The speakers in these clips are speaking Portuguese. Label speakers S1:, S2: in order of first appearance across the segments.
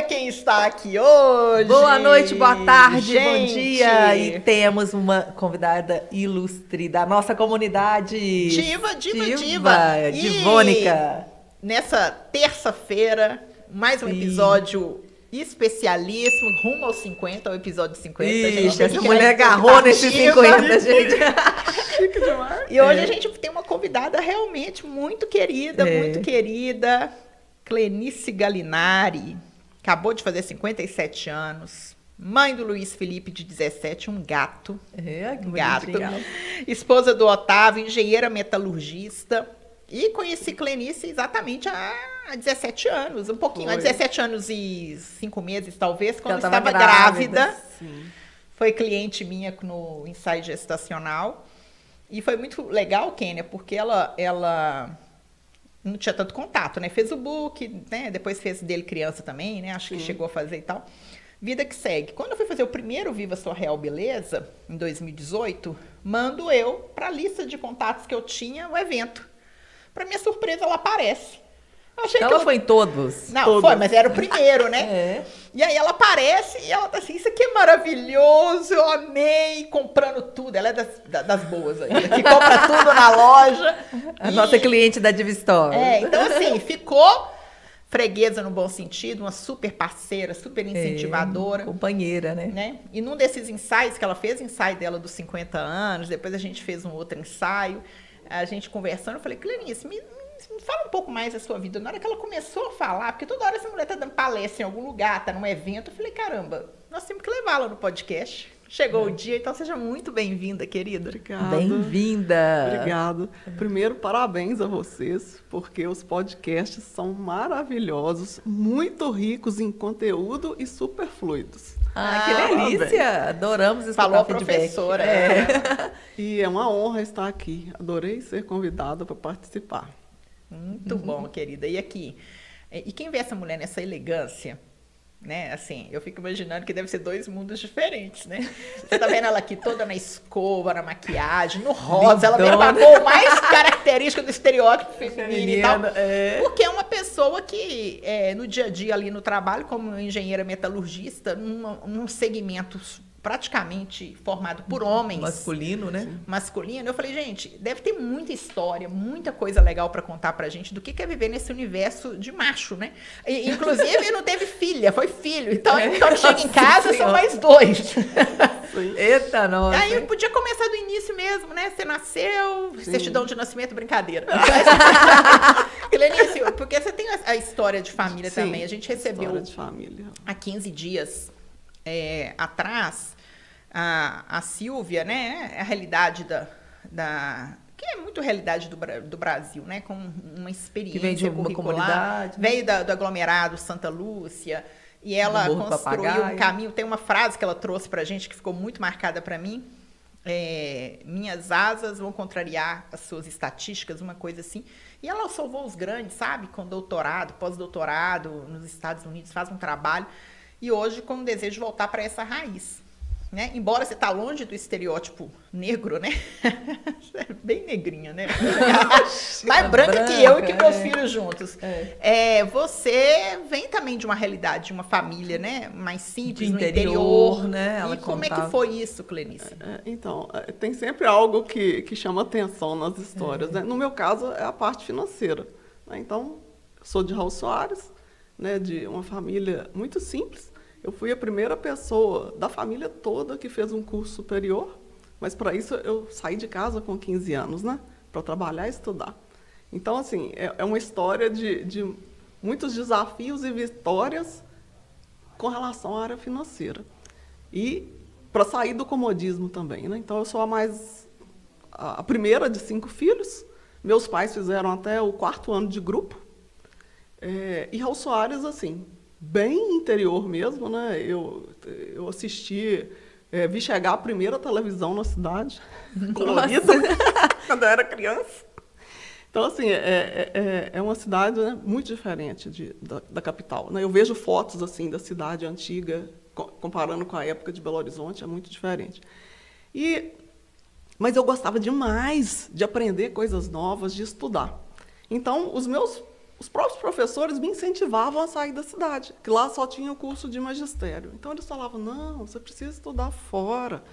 S1: Olha quem está aqui hoje!
S2: Boa noite, boa tarde,
S1: gente.
S2: Bom dia! E temos uma convidada ilustre da nossa comunidade.
S1: Diva!
S2: Divônica.
S1: Nessa terça-feira, mais um episódio especialíssimo, rumo aos 50, ao episódio 50.
S2: Ixi, essa mulher agarrou nesses 50, gente.
S1: Chique demais. E hoje a gente tem uma convidada realmente muito querida, Clenice Gallinari. Acabou de fazer 57 anos. Mãe do Luiz Felipe, de 17, um gato.
S2: Que
S1: gato.
S2: bonitinho.
S1: Esposa do Otávio, engenheira metalurgista. E conheci Clenice exatamente há 17 anos, um pouquinho. Há 17 anos e 5 meses, talvez, quando
S2: ela
S1: estava grávida.
S2: Sim.
S1: Foi cliente minha no ensaio gestacional. E foi muito legal, Kênia, porque ela não tinha tanto contato, né? Fez o book, né? Depois fez dele criança também, né? Acho que chegou a fazer e tal. Vida que segue. Quando eu fui fazer o primeiro Viva Sua Real Beleza, em 2018, mando eu para a lista de contatos que eu tinha o evento. Para minha surpresa, ela aparece.
S2: Ela foi em todos?
S1: Não,
S2: todos.
S1: Foi, mas era o primeiro, né? E aí ela aparece e ela tá assim, isso aqui é maravilhoso, eu amei, comprando tudo. Ela é das boas ainda, que compra tudo na loja.
S2: A nossa cliente da Diva Store.
S1: Então assim, ficou freguesa no bom sentido, uma super parceira, super incentivadora.
S2: Companheira, né?
S1: E num desses ensaios que ela fez, ensaio dela dos 50 anos, depois a gente fez um outro ensaio, a gente conversando, eu falei, Clenice, me fala um pouco mais da sua vida. Na hora que ela começou a falar, porque toda hora essa mulher tá dando palestra em algum lugar, tá num evento, eu falei, caramba, nós temos que levá-la no podcast. Chegou o dia, então seja muito bem-vinda, querida.
S3: Obrigada.
S2: Bem-vinda.
S3: Obrigada. Primeiro, parabéns a vocês, porque os podcasts são maravilhosos, muito ricos em conteúdo e super fluidos.
S2: Que delícia! Adoramos escutar
S1: Falou a
S2: feedback.
S1: professora.
S3: E é uma honra estar aqui. Adorei ser convidada para participar.
S1: Muito bom, querida. E aqui, e quem vê essa mulher nessa elegância, né? Assim, eu fico imaginando que deve ser dois mundos diferentes, né? Você tá vendo ela aqui toda na escova, na maquiagem, no rosa, ela tem uma cor mais característica do estereótipo feminino e tal. Porque é uma pessoa que, no dia a dia ali no trabalho, como engenheira metalurgista, num segmento praticamente formado por homens.
S2: Masculino, né?
S1: Masculino. Eu falei, gente, deve ter muita história, muita coisa legal para contar pra gente do que é viver nesse universo de macho, né? E, inclusive, não teve filha, foi filho. Então, quando chega em casa, são mais dois.
S2: Eita, nossa.
S1: Aí eu podia começar do início mesmo, né? Você nasceu, certidão de nascimento, brincadeira. Clenice, porque você tem a história de família também. A gente recebeu
S3: de família.
S1: há 15 dias atrás, a Silvia, né? A realidade que é muito realidade do Brasil, né? Com uma experiência
S2: que vem de uma comunidade,
S1: veio do aglomerado Santa Lúcia, e ela construiu um caminho. Tem uma frase que ela trouxe pra gente que ficou muito marcada para mim. Minhas asas vão contrariar as suas estatísticas, uma coisa assim. E ela salvou os grandes, sabe? Com doutorado, pós-doutorado nos Estados Unidos, faz um trabalho. E hoje com o desejo de voltar para essa raiz, né? Embora você tá longe do estereótipo negro, né? Bem negrinha, né? Mais branca que eu e que meus filhos juntos. Você vem também de uma realidade, de uma família, né? Mais simples, no interior,
S2: né?
S1: Ela como é que foi isso, Clenice?
S3: Então, tem sempre algo que chama atenção nas histórias, né? No meu caso, é a parte financeira, né? Então, eu sou de Raul Soares, né? De uma família muito simples. Eu fui a primeira pessoa da família toda que fez um curso superior, mas para isso eu saí de casa com 15 anos, né? Para trabalhar e estudar. Então, assim, é uma história de muitos desafios e vitórias com relação à área financeira. E para sair do comodismo também, né? Então, eu sou a primeira de 5 filhos. Meus pais fizeram até o 4º ano de grupo. E Raul Soares, assim, bem interior mesmo, né? Eu assisti, vi chegar a primeira televisão na cidade, colorida, quando eu era criança. Então, assim, é uma cidade, né, muito diferente da capital, né? Eu vejo fotos assim da cidade antiga, comparando com a época de Belo Horizonte, é muito diferente. Mas eu gostava demais de aprender coisas novas, de estudar. Então, os meus os próprios professores me incentivavam a sair da cidade, que lá só tinha o curso de magistério. Então, eles falavam, não, você precisa estudar fora.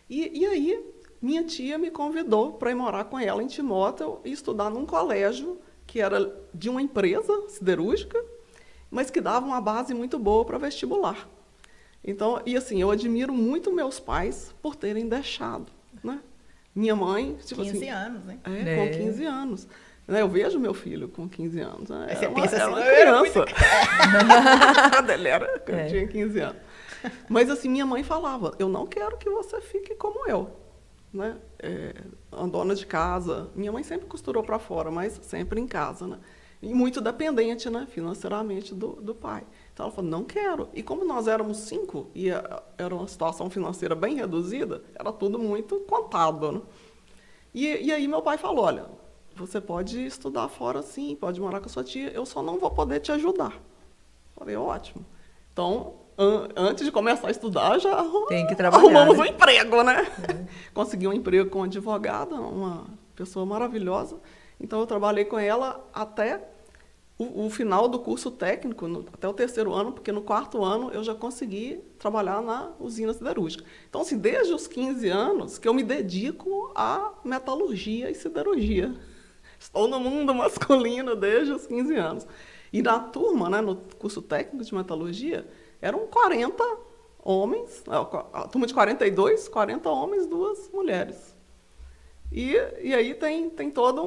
S3: E aí, minha tia me convidou para ir morar com ela em Timóteo e estudar num colégio que era de uma empresa siderúrgica, mas que dava uma base muito boa para vestibular. Então, e assim, eu admiro muito meus pais por terem deixado, né? Minha mãe... Tipo
S1: 15
S3: assim,
S1: anos, né?
S3: Com 15 anos. Eu vejo meu filho com 15 anos. Né?
S1: Aí você pensa assim,
S3: uma criança. Quando ele era, eu tinha 15 anos. Mas assim, minha mãe falava, eu não quero que você fique como eu. Né? Dona de casa. Minha mãe sempre costurou para fora, mas sempre em casa. Né? E muito dependente, né, financeiramente do pai. Então ela falou, não quero. E como nós éramos 5, e era uma situação financeira bem reduzida, era tudo muito contado. Né? E aí meu pai falou, olha, você pode estudar fora sim, pode morar com a sua tia, eu só não vou poder te ajudar. Falei, ótimo. Então, antes de começar a estudar, já
S2: tem que trabalhar,
S3: arrumamos um emprego, né? Consegui um emprego com uma advogada, uma pessoa maravilhosa. Então, eu trabalhei com ela até o final do curso técnico, até o 3º ano, porque no 4º ano eu já consegui trabalhar na usina siderúrgica. Então, assim, desde os 15 anos que eu me dedico à metalurgia e siderurgia. Estou no mundo masculino desde os 15 anos. E na turma, né, no curso técnico de metalurgia, eram 40 homens, a turma de 42, 40 homens, 2 mulheres. E aí tem toda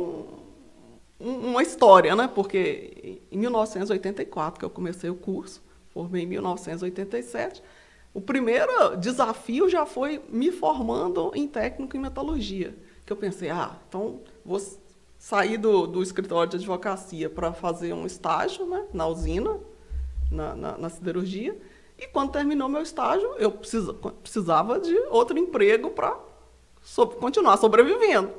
S3: uma história, né? Porque em 1984, que eu comecei o curso, formei em 1987, o primeiro desafio já foi me formando em técnico em metalurgia. Que eu pensei, então vou sair do escritório de advocacia para fazer um estágio, né, na usina, na siderurgia, e quando terminou meu estágio, eu precisava de outro emprego para continuar sobrevivendo.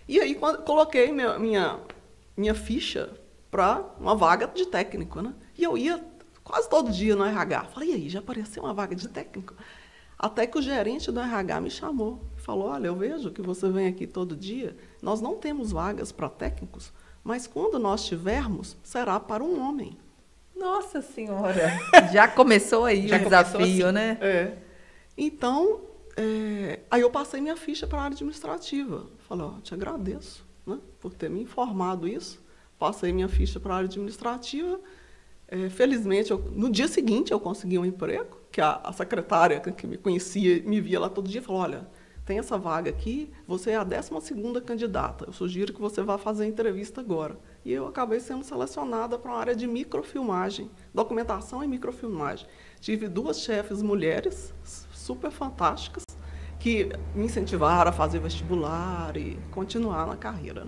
S3: E aí coloquei minha ficha para uma vaga de técnico, né? E eu ia quase todo dia no RH. Falei, e aí, já apareceu uma vaga de técnico? Até que o gerente do RH me chamou e falou, olha, eu vejo que você vem aqui todo dia, nós não temos vagas para técnicos, mas quando nós tivermos, será para um homem.
S2: Nossa Senhora! Já começou aí o desafio, assim, né?
S3: Então, aí eu passei minha ficha para a área administrativa. Falei, te agradeço, né, por ter me informado isso. Passei minha ficha para a área administrativa. Felizmente, no dia seguinte, eu consegui um emprego, que a secretária que me conhecia, me via lá todo dia, falou, olha, tem essa vaga aqui, você é a 12ª candidata, eu sugiro que você vá fazer a entrevista agora. E eu acabei sendo selecionada para uma área de microfilmagem, documentação e microfilmagem. Tive 2 chefes mulheres, super fantásticas, que me incentivaram a fazer vestibular e continuar na carreira.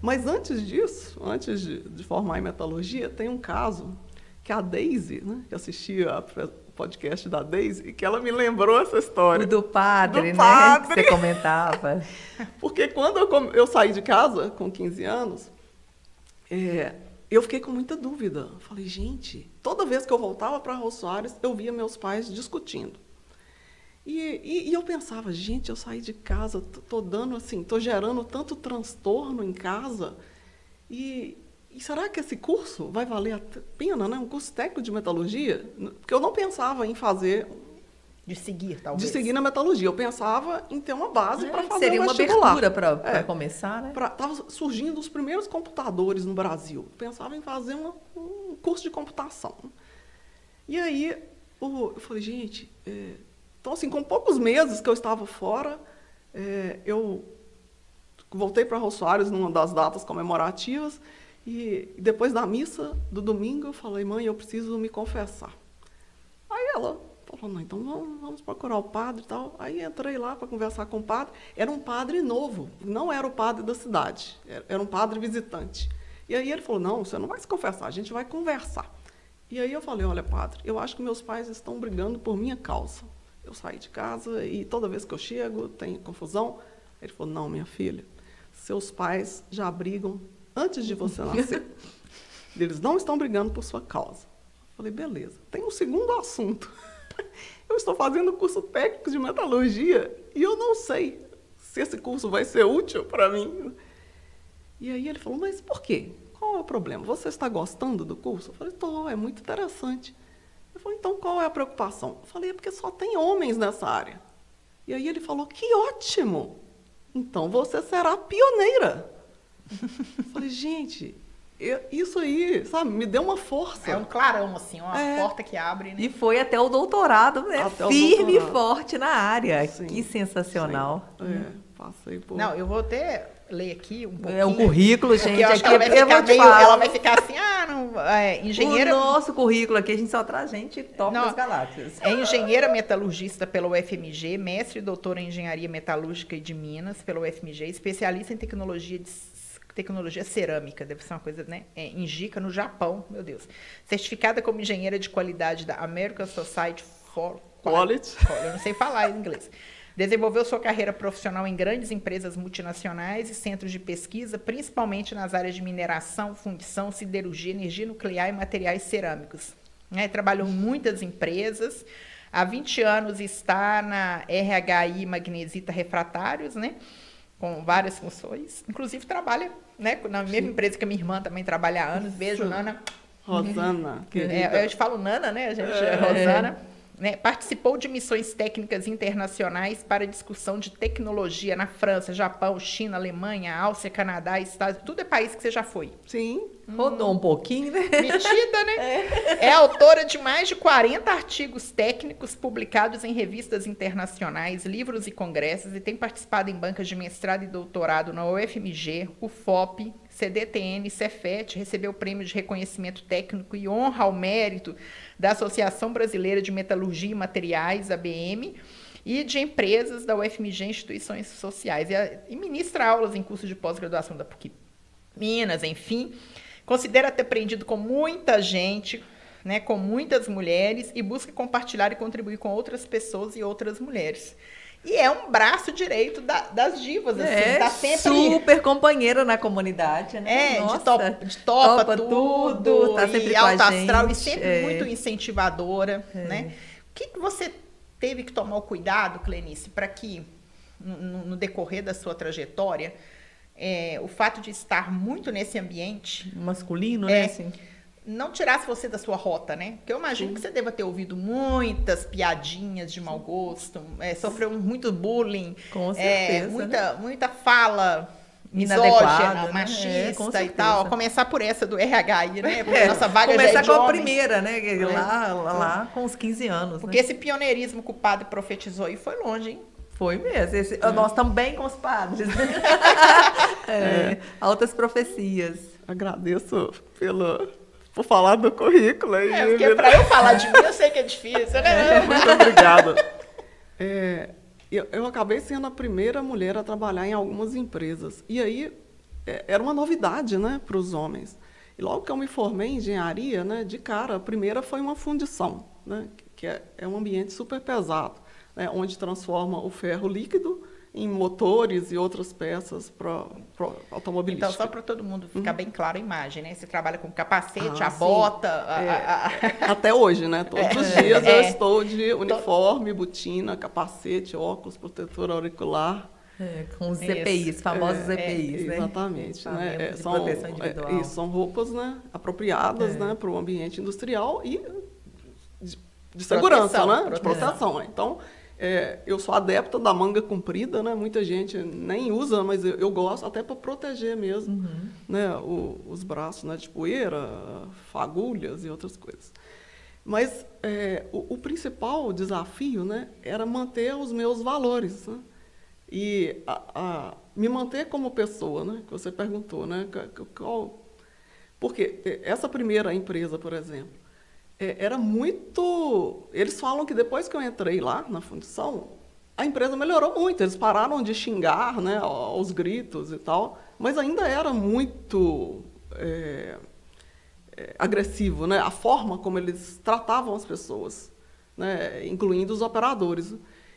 S3: Mas antes disso, antes de formar em metalurgia, tem um caso que a Deise, né, que assistia o podcast da Deise, e que ela me lembrou essa história.
S2: O do padre, né? Que você comentava.
S3: Porque quando eu saí de casa, com 15 anos, eu fiquei com muita dúvida. Falei, gente, toda vez que eu voltava para Raul Soares, eu via meus pais discutindo. E eu pensava, gente, eu saí de casa, tô gerando tanto transtorno em casa, e será que esse curso vai valer a pena, né? Um curso técnico de metalurgia? Porque eu não pensava em fazer...
S1: De seguir, talvez.
S3: De seguir na metalurgia. Eu pensava em ter uma base para fazer
S2: seria
S3: um vestibular.
S2: Seria uma abertura para começar, né?
S3: Estavam surgindo os primeiros computadores no Brasil. Eu pensava em fazer um curso de computação. E aí, eu falei, gente... Então, assim, com poucos meses que eu estava fora, eu voltei para Raul Soares numa das datas comemorativas, e depois da missa do domingo eu falei, mãe, eu preciso me confessar. Aí ela falou, não, então vamos procurar o padre e tal. Aí entrei lá para conversar com o padre. Era um padre novo, não era o padre da cidade, era um padre visitante. E aí ele falou, não, você não vai se confessar, a gente vai conversar. E aí eu falei, olha, padre, eu acho que meus pais estão brigando por minha causa. Eu saí de casa e toda vez que eu chego tem confusão. Ele falou, não, minha filha, seus pais já brigam antes de você nascer. Eles não estão brigando por sua causa. Eu falei, beleza. Tem um segundo assunto. Eu estou fazendo curso técnico de metalurgia e eu não sei se esse curso vai ser útil para mim. E aí ele falou, mas por quê? qual é o problema? Você está gostando do curso? Eu falei, estou, é muito interessante. Ele falou, então qual é a preocupação? Eu falei, é porque só tem homens nessa área. E aí ele falou, que ótimo! Então você será pioneira. Eu falei, gente, isso aí, sabe, me deu uma força.
S1: É um clarão, assim, uma porta que abre, né?
S2: E foi até o doutorado, né?
S3: Até
S2: firme e forte na área. Sim, que sensacional.
S3: Passei por...
S1: Não, eu vou até ler aqui um pouquinho.
S2: É um currículo, gente.
S1: Eu acho que ela vai ficar assim, engenheira...
S2: O nosso currículo aqui, a gente só traz gente top das galáxias.
S1: É engenheira metalurgista pela UFMG, mestre e doutora em engenharia metalúrgica e de Minas pela UFMG, especialista em tecnologia cerâmica, deve ser uma coisa, né? Em Jica, no Japão, meu Deus. Certificada como engenheira de qualidade da American Society for Quality. Eu não sei falar em inglês. Desenvolveu sua carreira profissional em grandes empresas multinacionais e centros de pesquisa, principalmente nas áreas de mineração, fundição, siderurgia, energia nuclear e materiais cerâmicos. Trabalhou em muitas empresas. Há 20 anos está na RHI Magnesita Refratários, né? Com várias funções. Inclusive trabalha, né, na mesma empresa que a minha irmã também trabalha há anos. Beijo, Nana.
S3: Rosana.
S1: Eu te falo Nana, né? A gente Rosana. Né, participou de missões técnicas internacionais para discussão de tecnologia na França, Japão, China, Alemanha, Áustria, Canadá, Estados... Tudo é país que você já foi.
S3: Sim.
S2: Rodou um pouquinho, né?
S1: Metida, né? É autora de mais de 40 artigos técnicos publicados em revistas internacionais, livros e congressos, e tem participado em bancas de mestrado e doutorado na UFMG, UFOP, CDTN, Cefet, recebeu o prêmio de reconhecimento técnico e honra ao mérito da Associação Brasileira de Metalurgia e Materiais, ABM, e de empresas da UFMG, instituições sociais. E ministra aulas em curso de pós-graduação da PUC Minas, enfim. Considera ter aprendido com muita gente, né, com muitas mulheres, e busca compartilhar e contribuir com outras pessoas e outras mulheres. E é um braço direito das divas, assim, tá sempre...
S2: super companheira na comunidade, né?
S1: De topa tudo,
S2: tá sempre
S1: e
S2: com
S1: alta
S2: a
S1: astral,
S2: gente,
S1: e sempre muito incentivadora, né? O que você teve que tomar o cuidado, Clenice, para que, no decorrer da sua trajetória, o fato de estar muito nesse ambiente...
S2: masculino, né? Assim,
S1: não tirasse você da sua rota, né? Porque eu imagino que você deva ter ouvido muitas piadinhas de mau gosto, sofreu muito bullying,
S2: com certeza,
S1: muita fala
S2: inadequada,
S1: machista e tal. Começar por essa do RH aí, né? Porque a nossa vaga
S2: começar
S1: já é de
S2: com a
S1: homens.
S2: primeira, né? Lá com os 15 anos.
S1: Porque esse pioneirismo que o padre profetizou aí foi longe, hein?
S2: Foi mesmo. Nós também com os padres. Altas profecias.
S3: Agradeço por falar do currículo aí.
S1: Porque para eu falar de mim, eu sei que é difícil, né?
S3: Muito obrigada. Eu acabei sendo a primeira mulher a trabalhar em algumas empresas. E aí, era uma novidade, né, para os homens. E logo que eu me formei em engenharia, né, de cara, a primeira foi uma fundição, né, que é um ambiente super pesado, né, onde transforma o ferro líquido em motores e outras peças para automobilística.
S1: Então, só para todo mundo ficar bem claro a imagem, né? Você trabalha com capacete, a bota...
S3: Até hoje, né? Todos os dias eu estou de uniforme, botina, capacete, óculos, protetor auricular.
S2: Com os EPIs, famosos EPIs, né?
S3: Exatamente. Né?
S2: De proteção individual.
S3: São roupas, né, apropriadas, né, para o ambiente industrial e de segurança, né? De proteção. Então... eu sou adepta da manga comprida, né? Muita gente nem usa, mas eu gosto até para proteger mesmo, né? Os braços, né? De poeira, fagulhas e outras coisas. Mas o principal desafio, né? Era manter os meus valores, né? E me manter como pessoa, né? Que você perguntou, né? Porque essa primeira empresa, por exemplo, era muito... Eles falam que depois que eu entrei lá na fundição, a empresa melhorou muito. Eles pararam de xingar, né, aos gritos e tal, mas ainda era muito agressivo, né, a forma como eles tratavam as pessoas, né, incluindo os operadores.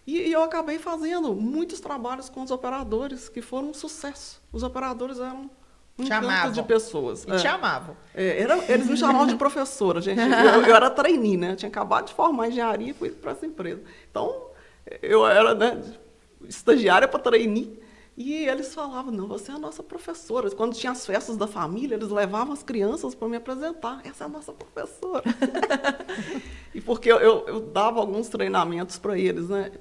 S3: E eu acabei fazendo muitos trabalhos com os operadores que foram um sucesso. Os operadores eram... um encanto de pessoas.
S1: E te amavam.
S3: Eles me chamavam de professora, gente. Eu era trainee, né? Eu tinha acabado de formar engenharia e fui para essa empresa. Então, eu era, né, estagiária para trainee. E eles falavam, não, você é a nossa professora. Quando tinha as festas da família, eles levavam as crianças para me apresentar. Essa é a nossa professora. E porque eu dava alguns treinamentos para eles, né?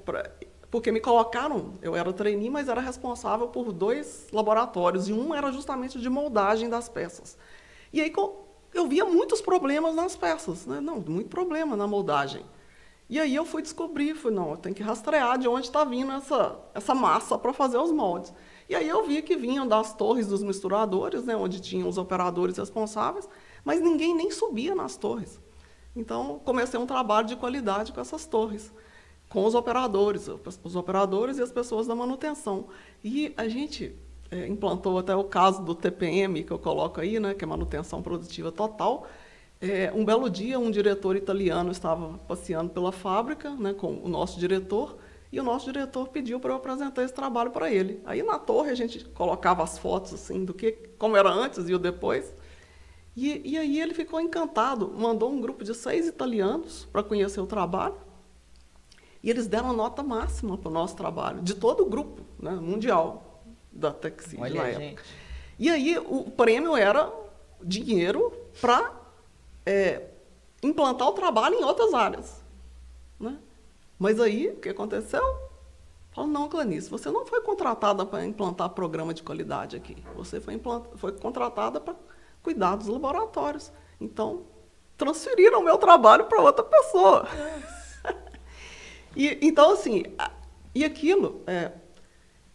S3: Porque me colocaram, eu era trainee, mas era responsável por 2 laboratórios. E um era justamente de moldagem das peças. E aí eu via muitos problemas nas peças, né? Não, muito problema na moldagem. E aí eu fui descobrir, não, eu tenho que rastrear de onde está vindo essa massa para fazer os moldes. E aí eu vi que vinham das torres dos misturadores, né, onde tinham os operadores responsáveis, mas ninguém nem subia nas torres. Então, comecei um trabalho de qualidade com essas torres, com os operadores e as pessoas da manutenção. E a gente implantou até o caso do TPM, que eu coloco aí, né, que é manutenção produtiva total. Um belo dia, um diretor italiano estava passeando pela fábrica, né, com o nosso diretor, e o nosso diretor pediu para eu apresentar esse trabalho para ele. Aí, na torre, a gente colocava as fotos assim, como era antes e o depois. E aí ele ficou encantado, mandou um grupo de 6 italianos para conhecer o trabalho, e eles deram nota máxima para o nosso trabalho, de todo o grupo, né, mundial da Texid na época. Gente. E aí o prêmio era dinheiro para implantar o trabalho em outras áreas, né? Mas aí, o que aconteceu? Falaram, não, Clanice, você não foi contratada para implantar programa de qualidade aqui. Você foi contratada para cuidar dos laboratórios. Então, transferiram o meu trabalho para outra pessoa. Então, assim, e aquilo...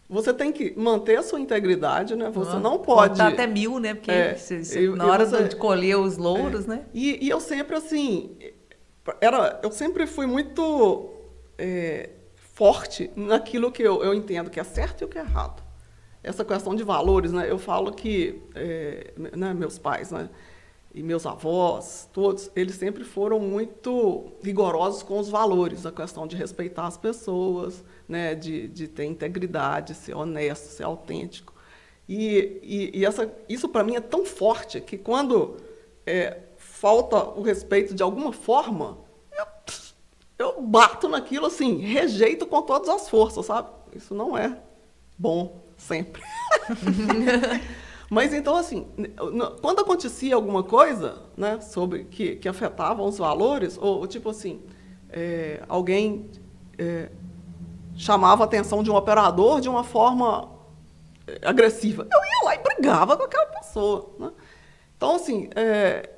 S3: você tem que manter a sua integridade, né? Você não pode...
S2: Contar até 1000, né? Porque na hora de colher os louros, né?
S3: E eu sempre, assim... eu sempre fui muito forte naquilo que eu entendo que é certo e o que é errado. Essa questão de valores, né? Eu falo que né, meus pais, né, e meus avós, todos, eles sempre foram muito rigorosos com os valores, a questão de respeitar as pessoas, né, de ter integridade, ser honesto, ser autêntico. Isso, para mim, é tão forte que, quando falta o respeito de alguma forma, eu bato naquilo, assim, rejeito com todas as forças, sabe? Isso não é bom, sempre. Mas, então, assim, quando acontecia alguma coisa, né, sobre que afetava os valores, ou tipo assim, alguém chamava a atenção de um operador de uma forma agressiva, eu ia lá e brigava com aquela pessoa, né? Então, assim,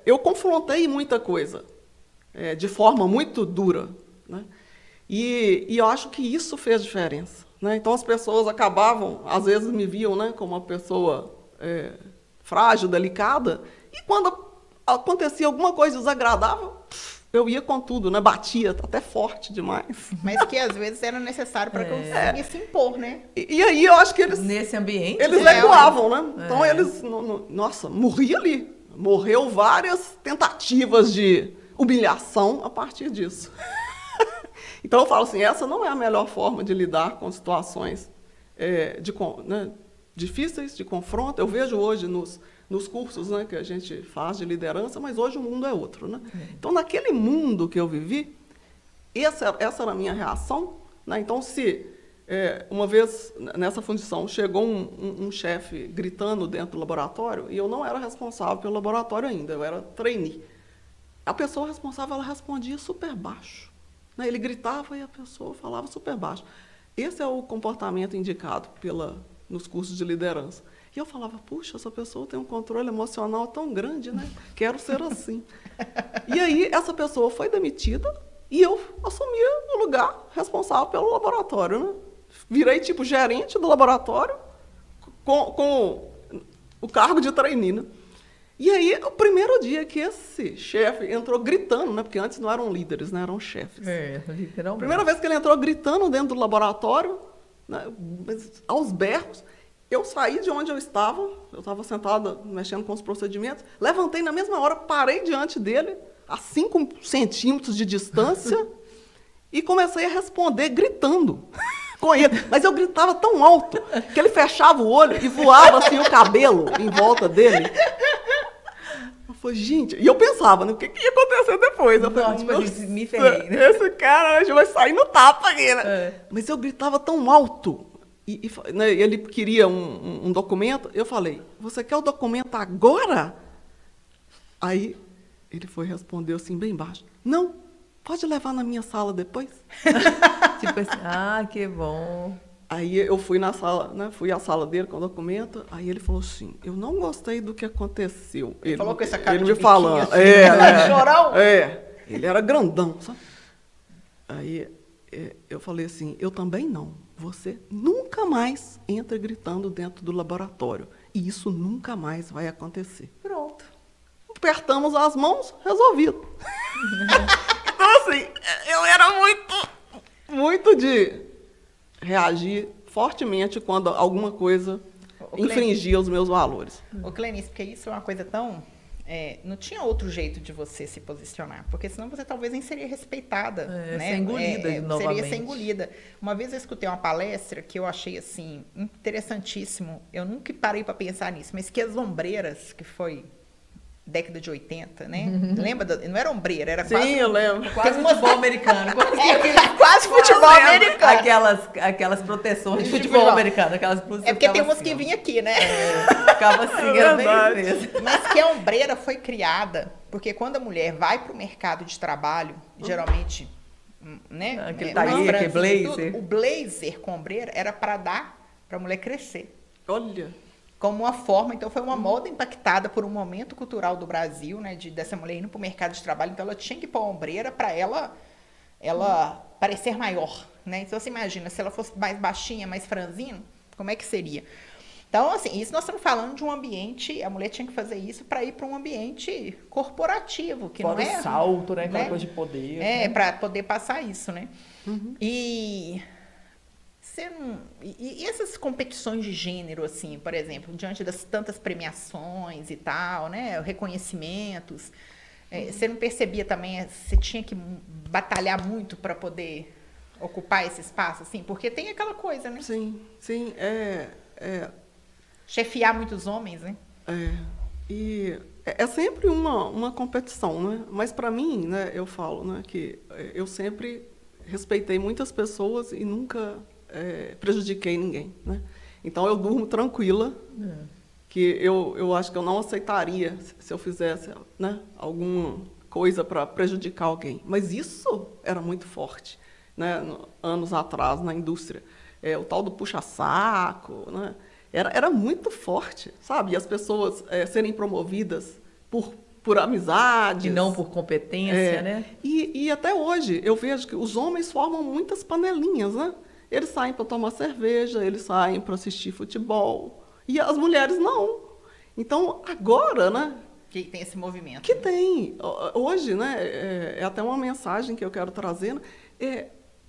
S3: eu confrontei muita coisa de forma muito dura, né? E eu acho que isso fez diferença, né? Então, as pessoas acabavam, às vezes me viam, né, como uma pessoa frágil, delicada, e quando acontecia alguma coisa desagradável, eu ia com tudo, né? Batia até forte demais.
S1: Mas que às vezes era necessário para conseguir se impor, né?
S3: E aí eu acho que eles...
S2: Nesse ambiente?
S3: Eles recuavam, né? Então eles... Nossa, morria ali. Morreu várias tentativas de humilhação a partir disso. Então eu falo assim, essa não é a melhor forma de lidar com situações né, difíceis, de confronto. Eu vejo hoje nos cursos, né, que a gente faz de liderança, mas hoje o mundo é outro, né? Então, naquele mundo que eu vivi, essa era a minha reação, né? Então, se uma vez nessa fundição chegou um chefe gritando dentro do laboratório, e eu não era responsável pelo laboratório ainda, eu era trainee. A pessoa responsável, ela respondia super baixo, né? Ele gritava e a pessoa falava super baixo. Esse é o comportamento indicado nos cursos de liderança. E eu falava, puxa, essa pessoa tem um controle emocional tão grande, né? Quero ser assim. E aí, essa pessoa foi demitida e eu assumi o lugar responsável pelo laboratório, né? Virei, tipo, gerente do laboratório com o cargo de trainee, né? E aí, o primeiro dia que esse chefe entrou gritando, né? Porque antes não eram líderes, né? Eram chefes.
S2: Literalmente.
S3: Primeira vez que ele entrou gritando dentro do laboratório, né, aos berros, eu saí de onde eu estava sentada mexendo com os procedimentos, levantei na mesma hora, parei diante dele, a 5 centímetros de distância, e comecei a responder gritando com ele. Mas eu gritava tão alto que ele fechava o olho e voava assim o cabelo em volta dele. Eu falei, gente... E eu pensava, né, o que ia acontecer depois? Eu falei,
S2: tipo, me ferrei, né?
S3: Esse cara vai sair no tapa aqui, né? Mas eu gritava tão alto né, ele queria um documento. Eu falei, você quer o documento agora? Aí ele respondeu assim, bem baixo, não, pode levar na minha sala depois?
S2: Tipo assim, que bom.
S3: Aí eu fui na sala, né, fui à sala dele com o documento, aí ele falou assim, eu não gostei do que aconteceu. Ele
S1: falou com essa cara
S3: ele
S1: de
S3: me falando,
S1: assim, chorão?
S3: Ele era grandão, sabe? Aí eu falei assim, eu também não. Você nunca mais entra gritando dentro do laboratório. E isso nunca mais vai acontecer.
S2: Pronto.
S3: Apertamos as mãos, resolvido. Então, assim, eu era muito de reagir fortemente quando alguma coisa infringia os meus valores.
S1: Ô, Clenice, porque isso é uma coisa tão... não tinha outro jeito de você se posicionar, porque senão você talvez nem seria respeitada. Né?
S2: Ser engolida novamente.
S1: Seria ser engolida. Uma vez eu escutei uma palestra que eu achei assim interessantíssimo, eu nunca parei para pensar nisso, mas que as ombreiras, que foi década de 80, né? Lembra? Não era ombreira, era quase...
S3: Sim, eu lembro.
S2: Quase futebol americano.
S1: Quase futebol americano.
S2: Aquelas proteções de futebol americano. Aquelas
S1: porque tem umas que vinham aqui, né?
S2: Ficava assim, era bem mesmo.
S1: Mas que a ombreira foi criada, porque quando a mulher vai para o mercado de trabalho, geralmente, né?
S2: Aquele taille, blazer.
S1: O blazer com ombreira era para dar para a mulher crescer.
S3: Olha...
S1: Como uma forma, então foi uma moda impactada por um momento cultural do Brasil, né, dessa mulher indo para o mercado de trabalho, então ela tinha que pôr a ombreira para ela parecer maior, né? Então você imagina, se ela fosse mais baixinha, mais franzina, como é que seria? Então, assim, isso nós estamos falando de um ambiente, a mulher tinha que fazer isso para ir para um ambiente corporativo, que
S2: fora
S1: não é...
S2: o salto, né? Aquela coisa de poder.
S1: Para poder passar isso, né? E essas competições de gênero, assim, por exemplo, diante das tantas premiações e tal, né, reconhecimentos, você não percebia também, você tinha que batalhar muito para poder ocupar esse espaço, assim? Porque tem aquela coisa, né?
S3: Sim.
S1: Chefiar muitos homens, né?
S3: E é sempre uma competição, né? Mas para mim, né, eu falo, né, que eu sempre respeitei muitas pessoas e nunca... prejudiquei ninguém, né? Então eu durmo tranquila, que eu acho que eu não aceitaria se eu fizesse, né, alguma coisa para prejudicar alguém. Mas isso era muito forte, né, anos atrás na indústria. O tal do puxa-saco, né, era muito forte, sabe? E as pessoas serem promovidas por amizades.
S2: E não por competência, né?
S3: E até hoje eu vejo que os homens formam muitas panelinhas, né? Eles saem para tomar cerveja, eles saem para assistir futebol. E as mulheres não. Então, agora, né?
S1: Que tem esse movimento.
S3: Que tem. Hoje, né? É até uma mensagem que eu quero trazer.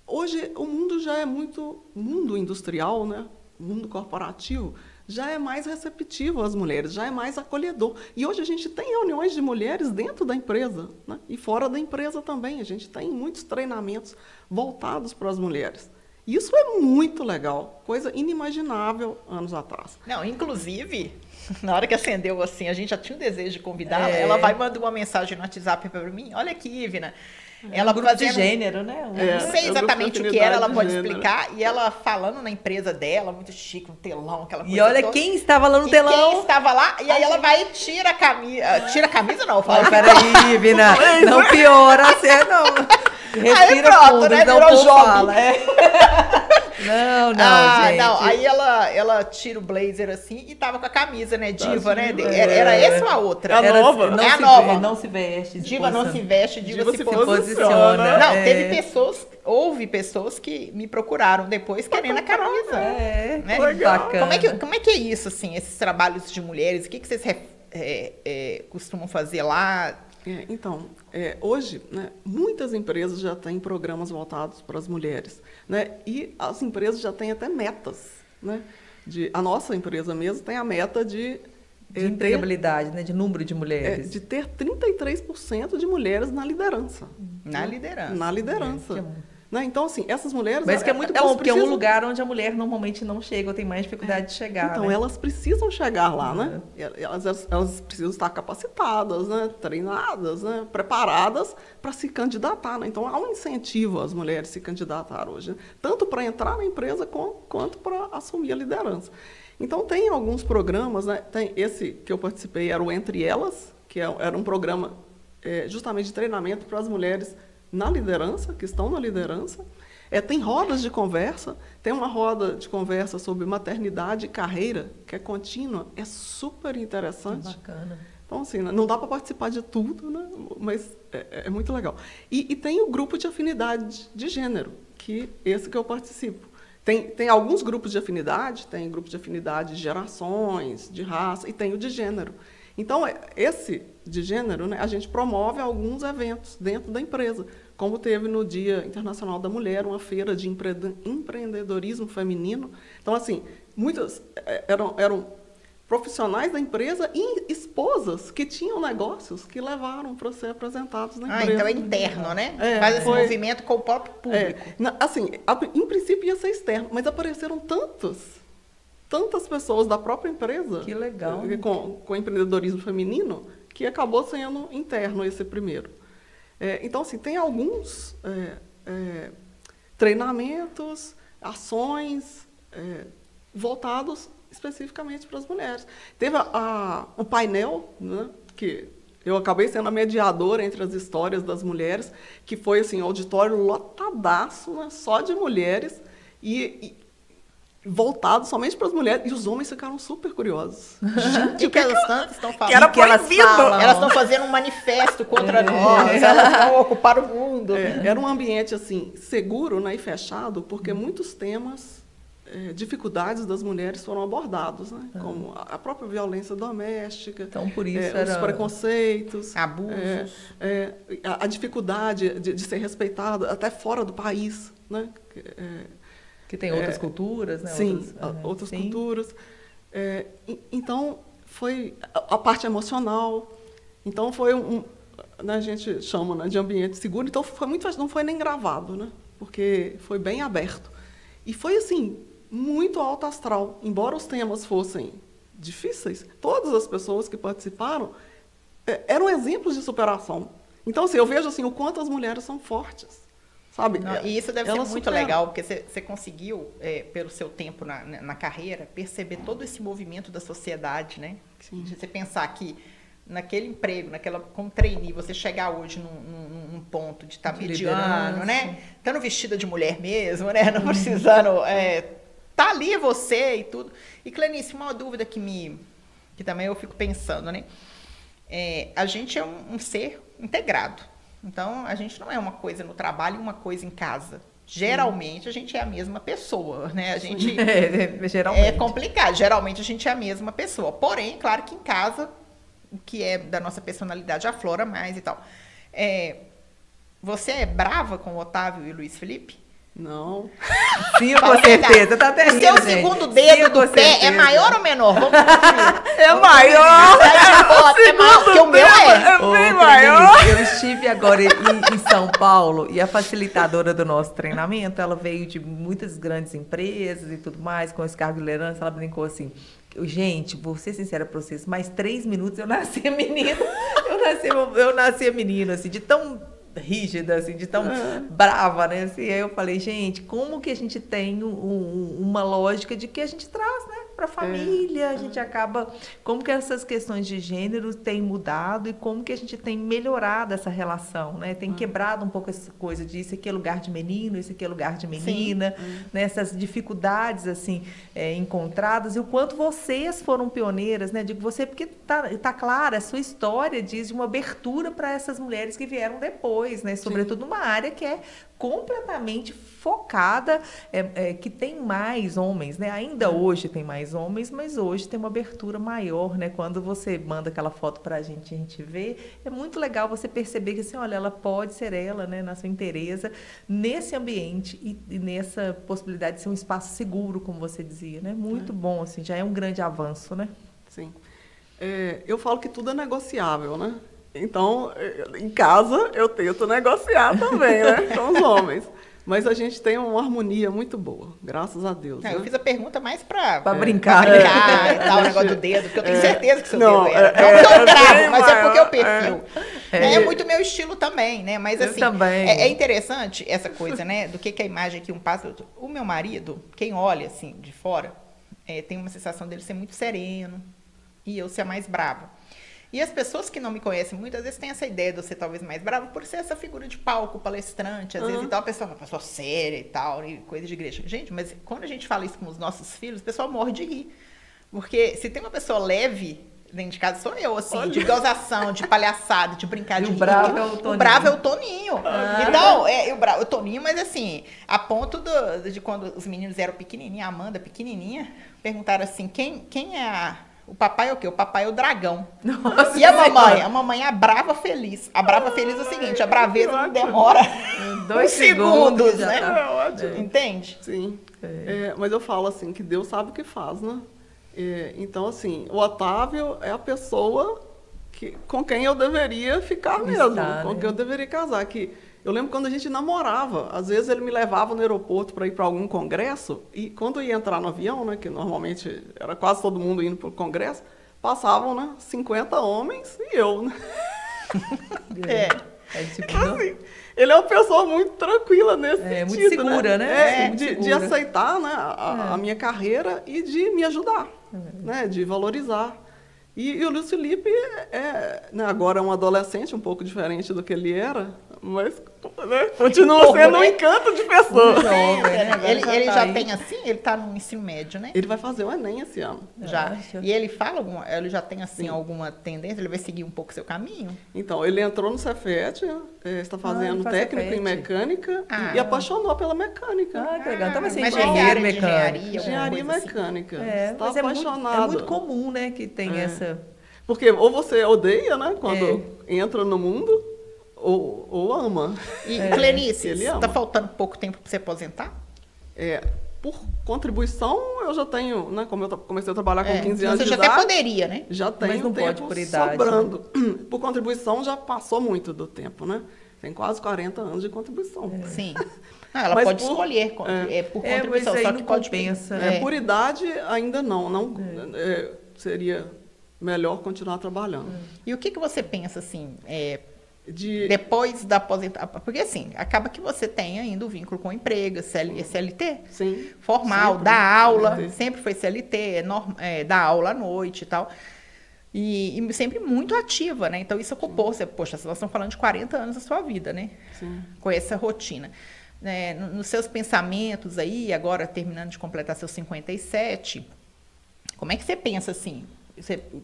S3: Hoje, o mundo já é muito... mundo industrial, né? Mundo corporativo, já é mais receptivo às mulheres, já é mais acolhedor. E hoje a gente tem reuniões de mulheres dentro da empresa, né? E fora da empresa também. A gente tem muitos treinamentos voltados para as mulheres. Isso é muito legal, coisa inimaginável anos atrás.
S1: Não, inclusive, na hora que acendeu assim, a gente já tinha um desejo de convidá-la, ela vai mandar uma mensagem no WhatsApp para mim, olha aqui, Ivna. Ela
S2: grupo de gênero, né?
S1: Não sei exatamente o que era, ela pode explicar. E ela falando na empresa dela, muito chique, um telão, aquela coisa.
S2: E olha toda. Quem estava lá no telão.
S1: Quem estava lá, e aí ela vai e tira a camisa. Tira a camisa, não.
S2: Fala, peraí, Ivna, não piora, você não. Respira
S1: aí pronto,
S2: fundo,
S1: né?
S2: não
S1: Virou jogo.
S2: Fala, gente.
S1: Não, aí ela tira o blazer assim e tava com a camisa, né? Diva, né? Era essa ou a outra?
S3: É a nova.
S1: É a nova.
S2: Não se veste.
S1: Diva não se veste, diva se
S2: posiciona.
S1: Não, houve pessoas que me procuraram depois querendo a camisa. Né?
S2: Bacana.
S1: Como é que é isso, assim, esses trabalhos de mulheres? O que vocês costumam fazer lá?
S3: Então, hoje, né, muitas empresas já têm programas voltados para as mulheres, né, e as empresas já têm até metas, né, a nossa empresa mesmo tem a meta de
S2: empregabilidade, né, de número de mulheres.
S3: De ter 33% de mulheres na liderança.
S1: Na liderança.
S3: Na liderança. Né? Então, assim, essas mulheres...
S2: Mas que é muito bom, porque é um lugar onde a mulher normalmente não chega, ou tem mais dificuldade de chegar.
S3: Então,
S2: né?
S3: elas precisam chegar lá, né? Elas precisam estar capacitadas, né? Treinadas, né? Preparadas para se candidatar. Né? Então, há um incentivo às mulheres se candidatar hoje, né? Tanto para entrar na empresa quanto para assumir a liderança. Então, tem alguns programas, né? Tem esse que eu participei, era o Entre Elas, que era um programa justamente de treinamento para as mulheres na liderança, que estão na liderança. Tem rodas de conversa, tem uma roda de conversa sobre maternidade e carreira, que é contínua, é super interessante.
S2: Bacana.
S3: Então, assim, não dá para participar de tudo, né? Mas é muito legal. E tem o grupo de afinidade de gênero, que esse que eu participo. Tem alguns grupos de afinidade, tem grupo de afinidade de gerações, de raça, e tem o de gênero. Então, esse de gênero, né, a gente promove alguns eventos dentro da empresa, como teve no Dia Internacional da Mulher, uma feira de empreendedorismo feminino. Então, assim, muitas eram profissionais da empresa e esposas que tinham negócios que levaram para ser apresentados na empresa.
S1: Então é interno, né? Faz esse movimento com o próprio público.
S3: Assim, em princípio ia ser externo, mas apareceram tantas pessoas da própria empresa,
S2: que legal,
S3: com empreendedorismo feminino, que acabou sendo interno esse primeiro. Então, assim, tem alguns treinamentos, ações voltados especificamente para as mulheres. Teve o painel, né, que eu acabei sendo a mediadora entre as histórias das mulheres, que foi assim, auditório lotadaço, né, só de mulheres, e voltado somente para as mulheres, e os homens ficaram super curiosos.
S1: Gente, o que elas estão falando?
S3: Que era proibido!
S1: Elas estão fazendo um manifesto contra nós, elas vão ocupar o mundo.
S3: Era um ambiente assim, seguro, né, e fechado, porque muitos temas, dificuldades das mulheres foram abordados, né, como a própria violência doméstica,
S2: então, por isso
S3: os preconceitos,
S1: abusos,
S3: a dificuldade de ser respeitado até fora do país, né,
S2: que tem outras culturas, né?
S3: Sim, outras culturas. Então, foi a parte emocional. Então, foi né, a gente chama, né, de ambiente seguro. Então, não foi nem gravado, né? Porque foi bem aberto. E foi, assim, muito alto astral. Embora os temas fossem difíceis, todas as pessoas que participaram eram exemplos de superação. Então, assim, eu vejo assim, o quanto as mulheres são fortes. Sabe?
S1: E isso deve ser muito legal, porque você conseguiu, pelo seu tempo na carreira, perceber todo esse movimento da sociedade, né?
S3: Sim.
S1: De você pensar que naquele emprego, como trainee, você chegar hoje num ponto de estar mediano, né? Estando vestida de mulher mesmo, né? Não precisando... tá ali você e tudo. E, Clenice, uma dúvida que também eu fico pensando, né? A gente é um ser integrado. Então, a gente não é uma coisa no trabalho e uma coisa em casa. Geralmente, a gente é a mesma pessoa, né? A gente...
S2: geralmente.
S1: É complicado. Geralmente, a gente é a mesma pessoa. Porém, claro que em casa, o que é da nossa personalidade aflora mais e tal. Você é brava com o Otávio e o Luiz Felipe?
S3: Não.
S2: Sim, com certeza. Tá até rindo,
S1: o seu segundo dedo do pé é maior ou menor? Vamos conferir.
S2: É maior.
S1: É maior, porque o meu
S2: é bem maior. Eu estive agora em São Paulo e a facilitadora do nosso treinamento, ela veio de muitas grandes empresas e tudo mais, com esse cargo de liderança, ela brincou assim, gente, vou ser sincera para vocês, mais 3 minutos eu nascia menino. Eu nascia menino, assim, de tão rígida, assim, de tão brava, né? Assim, aí eu falei, gente, como que a gente tem uma lógica de que a gente traz, né? Para a família, a gente acaba... Como que essas questões de gênero têm mudado e como que a gente tem melhorado essa relação, né? Tem quebrado um pouco essa coisa de isso aqui é lugar de menino, isso aqui é lugar de menina, né? Essas dificuldades, assim, encontradas e o quanto vocês foram pioneiras, né? Digo você porque tá clara, a sua história diz de uma abertura para essas mulheres que vieram depois, né? Sobretudo numa área que é completamente focada, que tem mais homens, né? Ainda hoje tem mais homens, mas hoje tem uma abertura maior, né? Quando você manda aquela foto pra gente, a gente vê, é muito legal você perceber que assim, olha, ela pode ser ela, né? Na sua inteireza, nesse ambiente e nessa possibilidade de ser um espaço seguro, como você dizia, né? Muito bom, assim, já é um grande avanço, né?
S3: Sim. Eu falo que tudo é negociável, né? Então, em casa, eu tento negociar também, né, com os homens. Mas a gente tem uma harmonia muito boa, graças a Deus.
S1: Eu fiz a pergunta mais para
S2: brincar.
S1: Pra brincar e tal, o negócio do dedo, porque eu tenho certeza que seu dedo era. Não porque eu gravo, mas é porque eu perfil. É muito meu estilo também, né? Mas assim, é interessante essa coisa, né? Do que a imagem aqui um passa. O meu marido, quem olha assim de fora, tem uma sensação dele ser muito sereno e eu ser a mais brava. E as pessoas que não me conhecem muitas vezes têm essa ideia de eu ser talvez mais brava por ser essa figura de palco, palestrante, às vezes e tal, a pessoa é uma pessoa séria e tal, e coisa de igreja. Gente, mas quando a gente fala isso com os nossos filhos, o pessoal morre de rir. Porque se tem uma pessoa leve dentro de casa, sou eu, assim, de gozação, de palhaçada, de brincar de rir.
S2: O bravo é o Toninho.
S1: O bravo é o Toninho. Então, o Toninho, mas assim, a ponto de quando os meninos eram pequenininhos, a Amanda pequenininha, perguntaram assim, quem é o papai é o quê? O papai é o dragão.
S2: Nossa,
S1: e a mamãe? A mamãe é a brava feliz. A brava feliz é o seguinte, a braveza não demora
S2: 2 segundos,
S1: né?
S3: É ótimo.
S1: Entende?
S3: Sim. Mas eu falo assim, que Deus sabe o que faz, né? Então, assim, o Otávio é a pessoa com quem eu deveria ficar mesmo, com quem eu deveria casar. Eu lembro quando a gente namorava, às vezes ele me levava no aeroporto para ir para algum congresso, e quando eu ia entrar no avião, né, que normalmente era quase todo mundo indo para o congresso, passavam, né, 50 homens e eu, né? Assim, ele é uma pessoa muito tranquila nesse sentido,
S2: muito segura, né?
S3: De aceitar, né, a minha carreira e de me ajudar, né, de valorizar. E o Luiz Felipe né, agora é um adolescente um pouco diferente do que ele era, mas né, continua sendo um encanto de pessoa.
S1: Ele já tem assim, ele está no ensino médio, né?
S3: Ele vai fazer o Enem esse ano.
S1: Já. E ele ele já tem assim alguma tendência, ele vai seguir um pouco seu caminho?
S3: Então, ele entrou no Cefet, está fazendo técnico em mecânica e apaixonou pela mecânica.
S2: Que legal. Então vai ser
S3: engenharia mecânica. Está apaixonado.
S2: É muito comum, né, que tem essa...
S3: Porque ou você odeia, né, quando entra no mundo, ou ama.
S1: E, Clenice, está faltando pouco tempo para você aposentar?
S3: Por contribuição, eu já tenho, né, como eu comecei a trabalhar com 15 anos de idade... Você
S1: já até poderia, né?
S3: Já tenho
S2: mas não
S3: tempo
S2: pode por idade,
S3: sobrando. Né? Por contribuição, já passou muito do tempo, né? Tem quase 40 anos de contribuição.
S1: Sim. Ela pode escolher por contribuição,
S2: mas
S1: só que pode
S2: pensar.
S3: Por idade, ainda não. Seria melhor continuar trabalhando.
S1: E o que você pensa, assim... Depois da aposentadoria, porque assim, acaba que você tem ainda o vínculo com o emprego, CLT,
S3: sim,
S1: formal,
S3: sempre,
S1: dá aula,
S3: CLT.
S1: Sempre foi CLT, dá aula à noite e tal, e sempre muito ativa, né? Então isso ocupou, poxa, nós estamos falando de 40 anos da sua vida, né?
S3: Sim.
S1: Com essa rotina. Nos seus pensamentos aí, agora terminando de completar seus 57, como é que você pensa assim?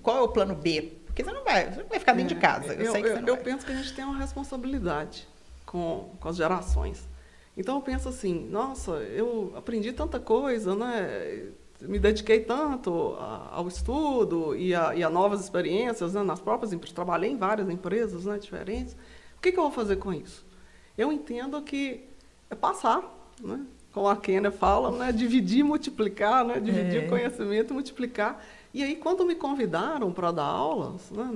S1: Qual é o plano B? Porque você não vai ficar dentro de casa. Eu
S3: penso que a gente tem uma responsabilidade com as gerações. Então eu penso assim, nossa, eu aprendi tanta coisa, né? Me dediquei tanto ao estudo e a novas experiências, né? Nas próprias empresas. Trabalhei em várias empresas, né, diferentes. O que eu vou fazer com isso? Eu entendo que é passar, né? Como a Kênia fala, né? Dividir e multiplicar, né? Dividir o conhecimento e multiplicar. E aí, quando me convidaram para dar aulas, né,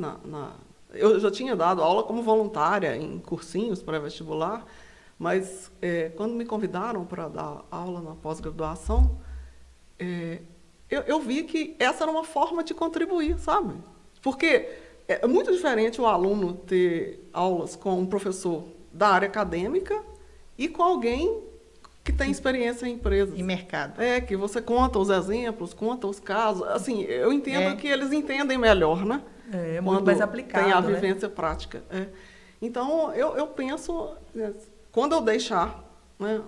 S3: eu já tinha dado aula como voluntária em cursinhos pré-vestibular, mas quando me convidaram para dar aula na pós-graduação, eu vi que essa era uma forma de contribuir, sabe? Porque é muito diferente o aluno ter aulas com um professor da área acadêmica e com alguém que tem experiência em empresas.
S1: Em mercado.
S3: Que você conta os exemplos, conta os casos. Assim, eu entendo que eles entendem melhor, né?
S2: Muito mais aplicado,
S3: tem a vivência prática. Então, eu penso, quando eu deixar, né,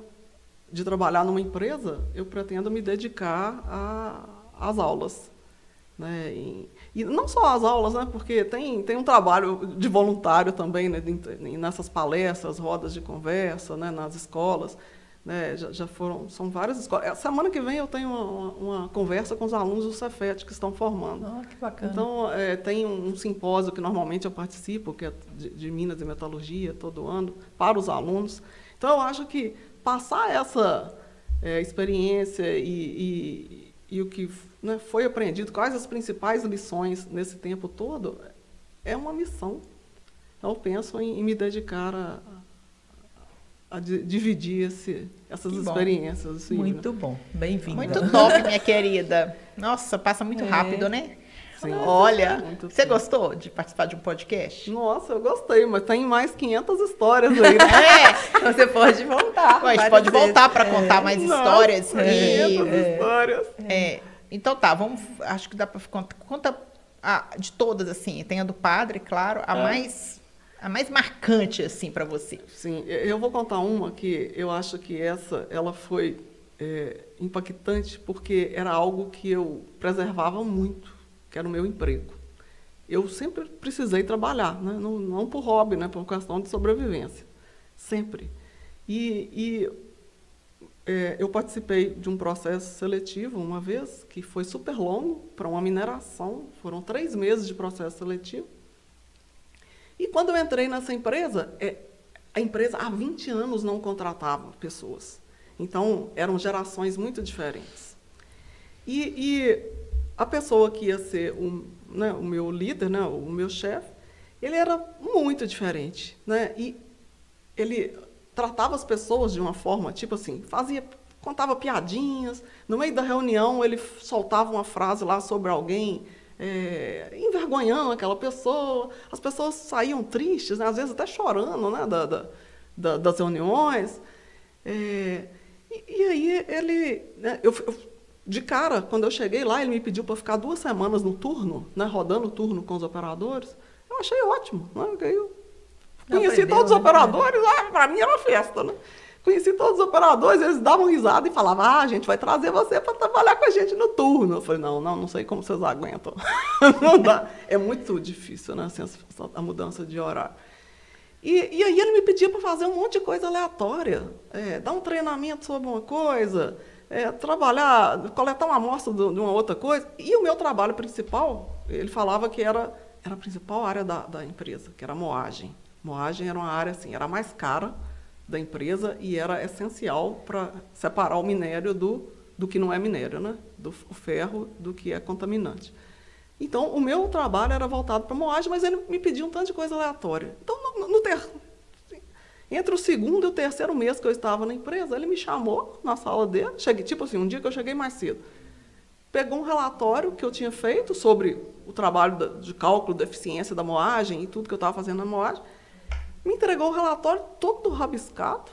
S3: de trabalhar numa empresa, eu pretendo me dedicar às aulas. Né? E não só às aulas, né? Porque tem um trabalho de voluntário também, né, nessas palestras, rodas de conversa, né, nas escolas. Né, são várias escolas. Semana que vem eu tenho uma conversa com os alunos do Cefet que estão formando.
S2: Que bacana.
S3: Então, tem um simpósio que normalmente eu participo, que é de Minas e Metalurgia, todo ano, para os alunos. Então, eu acho que passar essa experiência e o que, né, foi aprendido, quais as principais lições nesse tempo todo, é uma missão. Então, eu penso em me dedicar dividir essas experiências. Assim,
S2: muito bom, bem-vinda.
S1: Muito top, minha querida. Nossa, passa muito rápido, né? Sim. Olha, você gostou de participar de um podcast?
S3: Nossa, eu gostei, mas tem mais 500 histórias aí. Né?
S2: Você pode voltar.
S1: A gente pode voltar para contar mais histórias.
S3: 500 histórias.
S1: Então tá, acho que dá para conta de todas, assim. Tem a do padre, claro, a mais marcante, assim, para você.
S3: Sim, eu vou contar uma que eu acho que ela foi impactante porque era algo que eu preservava muito, que era o meu emprego. Eu sempre precisei trabalhar, né? Não por hobby, né? Por questão de sobrevivência. Sempre. Eu participei de um processo seletivo uma vez, que foi super longo, para uma mineração. Foram 3 meses de processo seletivo. E quando eu entrei nessa empresa, a empresa há 20 anos não contratava pessoas. Então, eram gerações muito diferentes. E a pessoa que ia ser o meu líder, né, o meu chefe, ele era muito diferente. Né? E ele tratava as pessoas de uma forma, tipo assim, contava piadinhas. No meio da reunião, ele soltava uma frase lá sobre alguém, envergonhando aquela pessoa. As pessoas saíam tristes, né, às vezes até chorando, né, das reuniões. E aí ele... Né, de cara, quando eu cheguei lá, ele me pediu para ficar 2 semanas no turno, né, rodando o turno com os operadores. Eu achei ótimo. Né, eu conheci todos os operadores, para mim era festa. Né? Conheci todos os operadores, eles davam risada e falavam, a gente vai trazer você para trabalhar com a gente no turno. Eu falei, não sei como vocês aguentam. Não dá. É muito difícil, né, assim, a mudança de horário. E aí ele me pedia para fazer um monte de coisa aleatória, dar um treinamento sobre uma coisa, trabalhar, coletar uma amostra de uma outra coisa. E o meu trabalho principal, ele falava que era a principal área da empresa, que era a moagem. Moagem era uma área assim, era a mais cara da empresa e era essencial para separar o minério do que não é minério, né? Do ferro do que é contaminante. Então, o meu trabalho era voltado para a moagem, mas ele me pedia um tanto de coisa aleatória. Então, entre o 2º e o 3º mês que eu estava na empresa, ele me chamou na sala dele, tipo assim, um dia que eu cheguei mais cedo, pegou um relatório que eu tinha feito sobre o trabalho de cálculo da eficiência da moagem e tudo que eu estava fazendo na moagem, me entregou o relatório todo rabiscado,